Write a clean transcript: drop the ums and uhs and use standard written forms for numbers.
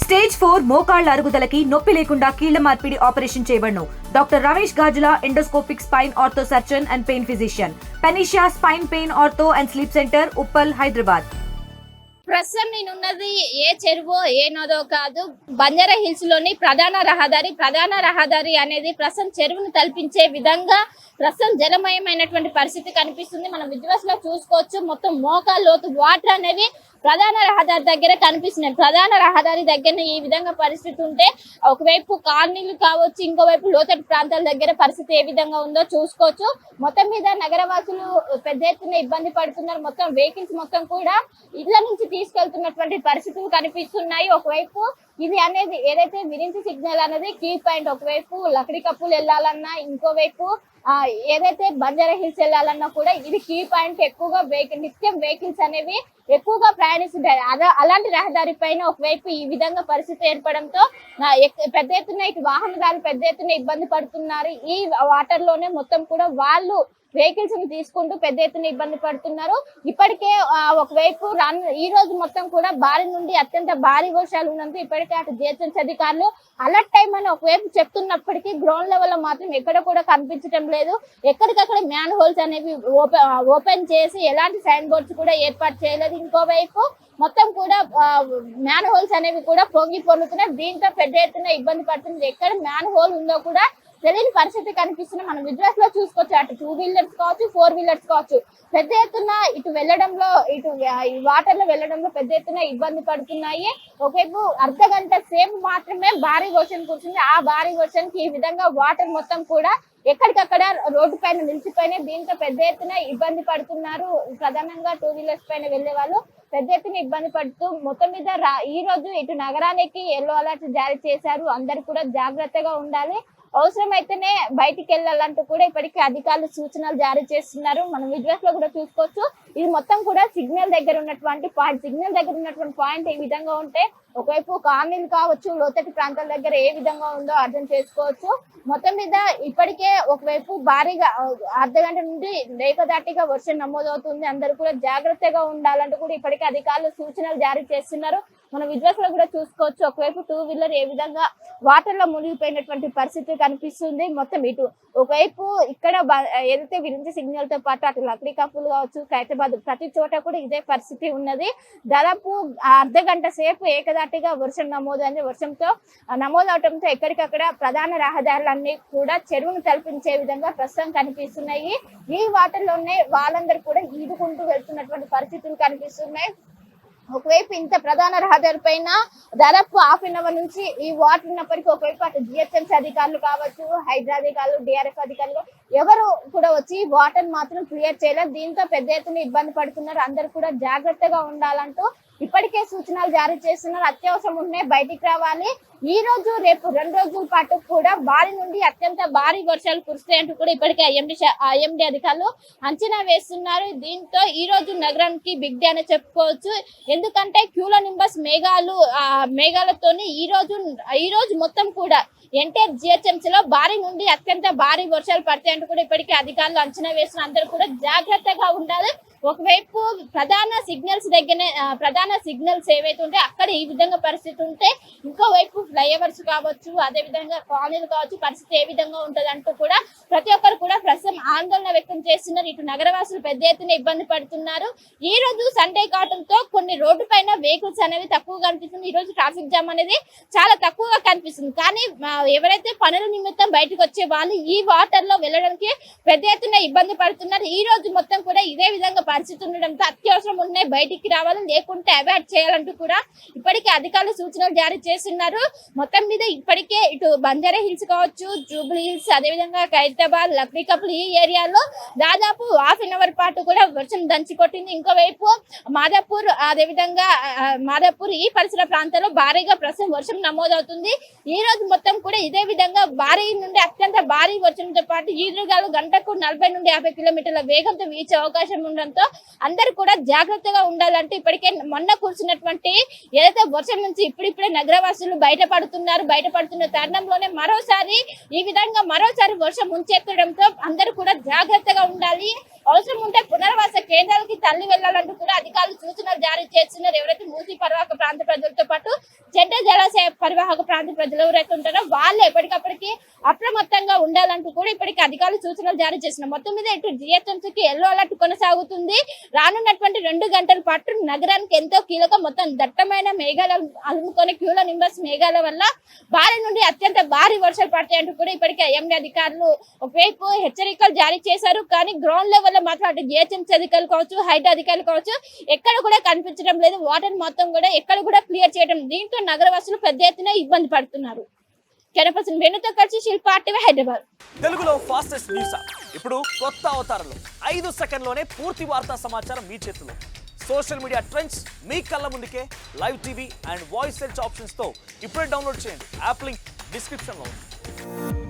Stage 4 మోకాళ్ల అరుగుదలకి నొప్పి లేకుండా కీళ్ల మార్పిడి ఆపరేషన్ చేయబడును. Doctor Ramesh Gajula, endoscopic spine ortho surgeon and pain physician, Panacea spine pain ortho and sleep centre, Uppal, Hyderabad. ప్రస్తుతం నేనున్నది ఏ చెరువో ఏ నదో కాదు, బంజారా హిల్స్ లోని ప్రధాన రహదారి అనేది ప్రస్తుతం చెరువును తలపించే విధంగా ప్రస్తుతం జలమయమైనటువంటి పరిస్థితి కనిపిస్తుంది. మనం విజువల్స్ లో చూసుకోవచ్చు. మొత్తం మోకాళ్ళ లోతు వాటర్ అనేవి ప్రధాన రహదారి దగ్గర కనిపిస్తున్నాయి. ప్రధాన రహదారి దగ్గర ఈ విధంగా పరిస్థితి ఉంటే ఒకవైపు కాలనీలు కావచ్చు, ఇంకోవైపు లోతట్టు ప్రాంతాల దగ్గర పరిస్థితి ఏ విధంగా ఉందో చూసుకోవచ్చు. మొత్తం మీద నగరవాసులు పెద్ద ఎత్తున ఇబ్బంది పడుతున్నారు. మొత్తం వెహికల్స్ మొత్తం కూడా ఇళ్ల నుంచి తీసుకెళ్తున్నటువంటి పరిస్థితులు కనిపిస్తున్నాయి. ఒకవైపు ఇది అనేది ఏదైతే విరించి సిగ్నల్ అనేది కీ పాయింట్, ఒకవైపు లకడి కప్పులు వెళ్ళాలన్నా, ఇంకోవైపు ఏదైతే బంజారా హిల్స్ వెళ్ళాలన్నా కూడా ఇది కీ పాయింట్. ఎక్కువగా నిత్యం వెహికల్స్ అనేవి ఎక్కువగా ప్రయాణిస్తుంటాయి. అలాంటి రహదారి పైన ఒకవైపు ఈ విధంగా పరిస్థితి ఏర్పడంతో పెద్ద ఎత్తున ఇటు వాహనదారులు పెద్ద ఎత్తున ఇబ్బంది పడుతున్నారు. ఈ వాటర్ లోనే మొత్తం కూడా వాళ్ళు వెహికల్స్ ని తీసుకుంటూ పెద్ద ఎత్తున ఇబ్బంది పడుతున్నారు. ఇప్పటికే ఒకవైపు ఈ రోజు మొత్తం కూడా భారీ నుండి అత్యంత భారీ వర్షాలు ఉన్నందుకు ఇప్పటికే అటు జిహెచ్ఎంసీ అధికారులు అలర్ట్ టైం అని ఒకవైపు చెప్తున్నప్పటికీ గ్రౌండ్ లెవెల్ లో మాత్రం ఎక్కడ కూడా కనిపించడం లేదు. ఎక్కడికక్కడ మ్యాన్ హోల్స్ అనేవి ఓపెన్ చేసి ఎలాంటి సైన్ బోర్డ్స్ కూడా ఏర్పాటు చేయలేదు. ఇంకోవైపు మొత్తం కూడా మ్యాన్ హోల్స్ అనేవి కూడా పొంగుతున్నాయి. దీంతో పెద్ద ఎత్తున ఇబ్బంది పడుతుంది. ఎక్కడ మ్యాన్ హోల్ ఉందో కూడా తెలియని పరిస్థితి కనిపిస్తుంది. మనం విజువల్స్ లో చూసుకోవచ్చు. అటు 2 వీలర్స్ కావచ్చు, 4 వీలర్స్ కావచ్చు, పెద్ద ఎత్తున ఇటు వెళ్ళడంలో, ఇటు వాటర్ లో వెళ్ళడంలో పెద్ద ఎత్తున ఇబ్బంది పడుతున్నాయి. ఒకవైపు అర్ధ గంట సేపు మాత్రమే భారీ వర్షం కురిసింది. ఆ భారీ వర్షానికి ఈ విధంగా వాటర్ మొత్తం కూడా ఎక్కడికక్కడ రోడ్డు పైన నిలిచిపోయినాయి. దీంతో పెద్ద ఎత్తున ఇబ్బంది పడుతున్నారు. ప్రధానంగా 2 వీలర్స్ పైన వెళ్లే వాళ్ళు పెద్ద ఎత్తున ఇబ్బంది పడుతూ మొత్తం మీద ఈ రోజు ఇటు నగరానికి ఎల్లో అలర్ట్ జారీ చేశారు. అందరు కూడా జాగ్రత్తగా ఉండాలి, అవసరమైతేనే బయటికి వెళ్ళాలంటూ కూడా ఇప్పటికీ అధికారులు సూచనలు జారీ చేస్తున్నారు. మనం విజువల్స్ లో కూడా చూసుకోవచ్చు. ఇది మొత్తం కూడా సిగ్నల్ దగ్గర ఉన్నటువంటి పాయింట్ ఈ విధంగా ఉంటే ఒకవైపు కాలనీలు కావచ్చు, లోతట్టు ప్రాంతాల దగ్గర ఏ విధంగా ఉందో అర్థం చేసుకోవచ్చు. మొత్తం మీద ఇప్పటికే ఒకవైపు భారీగా అర్ధ గంట నుండి ఏకదాటిగా వర్షం నమోదవుతుంది. అందరూ కూడా జాగ్రత్తగా ఉండాలంటూ కూడా ఇప్పటికే అధికారులు సూచనలు జారీ చేస్తున్నారు. మనం విజువల్స్ లో కూడా చూసుకోవచ్చు. ఒకవైపు 2 వీలర్ ఏ విధంగా వాటర్ లో మునిగిపోయినటువంటి పరిస్థితి కనిపిస్తుంది. మొత్తం ఇటు ఒకవైపు ఇక్కడ ఏదైతే విరించి సిగ్నల్ తో పాటు అటు లక్డీ కప్పులు కావచ్చు, ఖైరతాబాద్ ప్రతి చోట కూడా ఇదే పరిస్థితి ఉన్నది. దాదాపు అర్ధ గంట సేపు ఏకదాటిగా వర్షం నమోదైంది. వర్షంతో నమోదవడంతో ఎక్కడికక్కడ ప్రధాన రహదారులన్నీ కూడా చెరువును తలపించే విధంగా ప్రస్తుతం కనిపిస్తున్నాయి. ఈ వాటర్ లోనే వాళ్ళందరూ కూడా ఈదుకుంటూ వెళ్తున్నటువంటి పరిస్థితులు కనిపిస్తున్నాయి. ఒకవైపు ఇంత ప్రధాన రహదారి పైన దాదాపు హాఫ్ అన్ అవర్ నుంచి ఈ వాటర్ ఉన్నప్పటికీ ఒకవైపు అటు జిహెచ్ఎంసీ అధికారులు కావచ్చు, హైడ్రా అధికారులు, డిఆర్ఎఫ్ అధికారులు ఎవరు కూడా వచ్చి వాటర్ మాత్రం క్లియర్ చేయలేదు. దీంతో పెద్ద ఎత్తున ఇబ్బంది పడుతున్నారు. అందరు కూడా జాగ్రత్తగా ఉండాలంటూ ఇప్పటికే సూచనలు జారీ చేస్తున్నారు. అత్యవసరం ఉంటే బయటికి రావాలి. ఈ రోజు రేపు 2 రోజుల పాటు కూడా భారీ నుండి అత్యంత భారీ వర్షాలు కురుస్తాయంటూ కూడా ఇప్పటికే ఐఎండీ అధికారులు అంచనా వేస్తున్నారు. దీంతో ఈ రోజు నగరానికి బిగ్ డే అని చెప్పుకోవచ్చు. ఎందుకంటే క్యూలోనింబస్ మేఘాలతోని ఈ రోజు మొత్తం కూడా ఎన్టీఆర్ జిహెచ్ఎంసీలో భారీ నుండి అత్యంత భారీ వర్షాలు పడతాయంటూ కూడా ఇప్పటికే అధికారులు అంచనా వేస్తున్నారు. అందరూ కూడా జాగ్రత్తగా ఉండాలి. ఒకవైపు ప్రధాన సిగ్నల్స్ ఏవైతే ఉంటే అక్కడ ఈ విధంగా పరిస్థితి ఉంటే, ఇంకోవైపు ఫ్లైఓవర్స్ కావచ్చు, అదే విధంగా కాలనీలు కావచ్చు, పరిస్థితి ఏ విధంగా ఉంటది అంటూ కూడా ప్రతి ఒక్కరు కూడా ప్రస్తుతం ఆందోళన వ్యక్తం చేస్తున్నారు. ఇటు నగరవాసులు పెద్ద ఎత్తున ఇబ్బంది పడుతున్నారు. ఈ రోజు సండే కావడంతో కొన్ని రోడ్డు పైన వెహికల్స్ అనేవి తక్కువ కనిపిస్తుంది. ఈ రోజు ట్రాఫిక్ జామ్ అనేది చాలా తక్కువగా కనిపిస్తుంది. కానీ ఎవరైతే పనుల నిమిత్తం బయటకు వచ్చే వాళ్ళు ఈ వాటర్ లో వెళ్ళడానికి పెద్ద ఎత్తున ఇబ్బంది పడుతున్నారు. ఈ రోజు మొత్తం కూడా ఇదే విధంగా పరిస్థితి ఉండడంతో అత్యవసరం ఉన్నాయి బయటికి రావాలి, లేకుంటే అవాయిడ్ చేయాలంటూ కూడా ఇప్పటికే అధికారులు సూచనలు జారీ చేస్తున్నారు. మొత్తం మీద ఇప్పటికే ఇటు బంజారా హిల్స్ కావచ్చు, జూబ్లీ హిల్స్, అదేవిధంగా ఖైరతాబాద్, లక్డీ కప్పులు ఈ ఏరియాలో దాదాపు హాఫ్ అన్ అవర్ పాటు కూడా వర్షం దంచి కొట్టింది. ఇంకోవైపు మాదాపూర్ ఈ పరిసర ప్రాంతాల్లో భారీగా ప్రస్తుతం వర్షం నమోదవుతుంది. ఈ రోజు మొత్తం కూడా ఇదే విధంగా భారీ నుండి అత్యంత భారీ వర్షంతో పాటు ఈదురుగాలు గంటకు 40 నుండి 50 కిలోమీటర్ల వేగంతో వీచే అవకాశం ఉండడంతో అందరూ కూడా జాగ్రత్తగా ఉండాలంటే ఇప్పటికే మొన్న కురిసినటువంటి ఏదైతే వర్షం నుంచి ఇప్పుడిప్పుడే నగరవాసులు బయటపడుతున్న తరుణంలోనే మరోసారి వర్షం ముంచెత్తడంతో అందరూ కూడా జాగ్రత్తగా ఉండాలి. అవసరం ఉంటే పునరావాస కేంద్రాలకి తల్లి వెళ్లాలంటూ కూడా అధికారులు సూచనలు జారీ చేస్తున్నారు. ఎవరైతే మూసీ పరివాహక ప్రాంత ప్రజలతో పాటు జంట జలాశయ పరివాహక ప్రాంత ప్రజలు ఎవరైతే ఉంటారో వాళ్ళు ఎప్పటికప్పటికి అప్రమత్తంగా ఉండాలంటూ కూడా ఇప్పటికీ అధికారులు సూచనలు జారీ చేస్తున్నారు. మొత్తం మీద ఇటు జిహెచ్ఎంసీకి ఎల్లో అలర్ట్ కొనసాగుతుంది. రానున్నటువంటి 2 గంటల పాటు నగరానికి ఎంతో కీలక. మొత్తం దట్టమైన మేఘాలు అలుముకొని క్యూలో నింబస్ మేఘాల వల్ల భారీ నుండి అత్యంత భారీ వర్షాలు పడతాయంటూ కూడా ఇప్పటికే ఐఎండీ అధికారులు ఒకవైపు హెచ్చరికలు జారీ చేశారు. కానీ గ్రౌండ్ లెవెల్ లో మాత్రం అటు జిహెచ్ఎంసీ అధికారులు కావచ్చు, హైడ్రా అధికారులు కావచ్చు ఎక్కడ కూడా కనిపించడం లేదు. వాటర్ మొత్తం కూడా ఎక్కడ కూడా క్లియర్ చేయడం, దీంతో నగరవాసులు పెద్ద ఎత్తున ఇబ్బంది పడుతున్నారు. కెనపర్సన్ వెనుతో కలిసి శిల్పా టీవీ హైదరాబాద్. తెలుగులో ఫాస్టెస్ట్ న్యూస్ యాప్ ఇప్పుడు కొత్త అవతారంలో 5 సెకండ్లోనే పూర్తి వార్తా సమాచారం మీ చేతిలో. సోషల్ మీడియా ట్రెండ్స్ మీ కళ్ళ ముందుకే live TV and voice search options తో ఇప్పుడే డౌన్లోడ్ చేయండి. యాప్ లింక్ డిస్క్రిప్షన్ లో ఉంది.